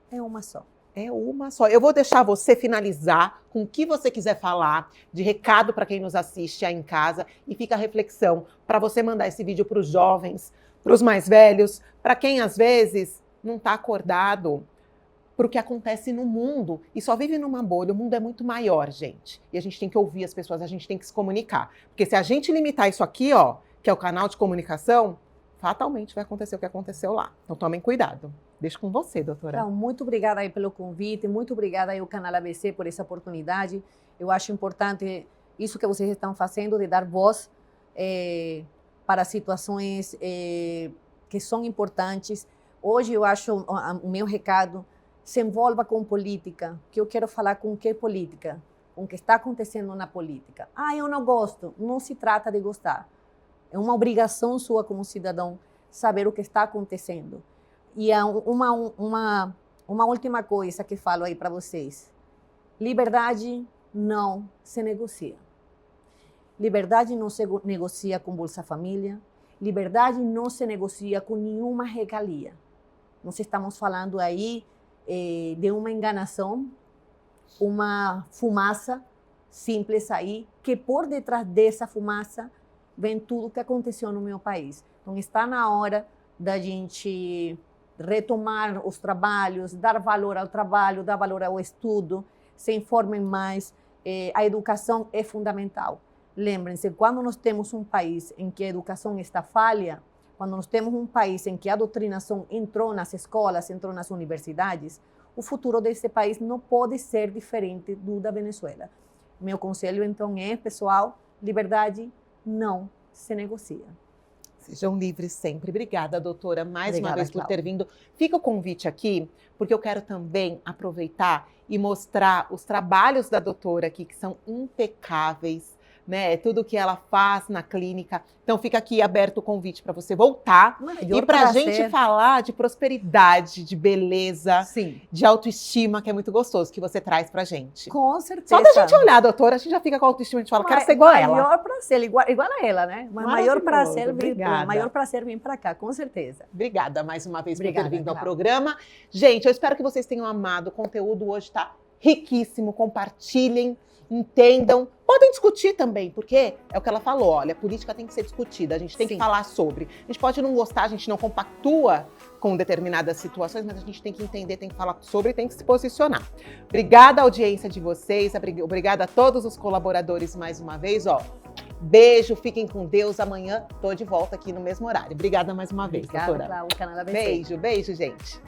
S4: É uma só.
S2: É uma só. Eu vou deixar você finalizar com o que você quiser falar, de recado para quem nos assiste aí em casa, e fica a reflexão para você mandar esse vídeo para os jovens, para os mais velhos, para quem às vezes não está acordado para o que acontece no mundo e só vive numa bolha. O mundo é muito maior, gente. E a gente tem que ouvir as pessoas, a gente tem que se comunicar. Porque se a gente limitar isso aqui, ó, que é o canal de comunicação, fatalmente vai acontecer o que aconteceu lá. Então tomem cuidado. Deixo com você, doutora.
S4: Então, muito obrigada aí pelo convite, muito obrigada aí ao Canal ABC por essa oportunidade. Eu acho importante isso que vocês estão fazendo, de dar voz para situações que são importantes. Hoje eu acho, o meu recado, se envolva com política, que eu quero falar com que política? Com o que está acontecendo na política. Ah, eu não gosto. Não se trata de gostar. É uma obrigação sua como cidadão saber o que está acontecendo. E uma última coisa que falo aí para vocês. Liberdade não se negocia. Liberdade não se negocia com Bolsa Família. Liberdade não se negocia com nenhuma regalia. Nós estamos falando aí de uma enganação, uma fumaça simples aí, que por detrás dessa fumaça vem tudo que aconteceu no meu país. Então está na hora da gente retomar os trabalhos, dar valor ao trabalho, dar valor ao estudo, se informem mais. A educação é fundamental. Lembrem-se, quando nós temos um país em que a educação está falha, quando nós temos um país em que a doutrinação entrou nas escolas, entrou nas universidades, o futuro desse país não pode ser diferente do da Venezuela. Meu conselho, então, é, pessoal, liberdade não se negocia.
S2: Sejam livres sempre. Obrigada, doutora, mais
S4: Obrigada,
S2: uma vez por
S4: Cláudia.
S2: ter vindo. Fica o convite aqui, porque eu quero também aproveitar e mostrar os trabalhos da doutora aqui, que são impecáveis. né? Tudo que ela faz na clínica. Então fica aqui aberto o convite para você voltar e para a gente falar de prosperidade, de beleza,
S4: sim,
S2: de autoestima, que é muito gostoso, que você traz pra gente.
S4: Com certeza.
S2: Só da gente olhar, doutora, a gente já fica com a autoestima, a gente fala, quero ser igual a ela.
S4: Maior prazer, igual a ela, né? Mas maior prazer vir para cá, com certeza.
S2: Obrigada mais uma vez por ter vindo ao programa. Gente, eu espero que vocês tenham amado. O conteúdo hoje está riquíssimo. Compartilhem, entendam. Podem discutir também, porque é o que ela falou, olha, a política tem que ser discutida, a gente tem que falar sobre. A gente pode não gostar, a gente não compactua com determinadas situações, mas a gente tem que entender, tem que falar sobre e tem que se posicionar. Obrigada à audiência de vocês, obrigada a todos os colaboradores mais uma vez, ó. Beijo, fiquem com Deus. Amanhã tô de volta aqui no mesmo horário. Obrigada mais uma vez, doutora.
S4: Obrigada, Cláudia.
S2: Beijo, beijo, gente.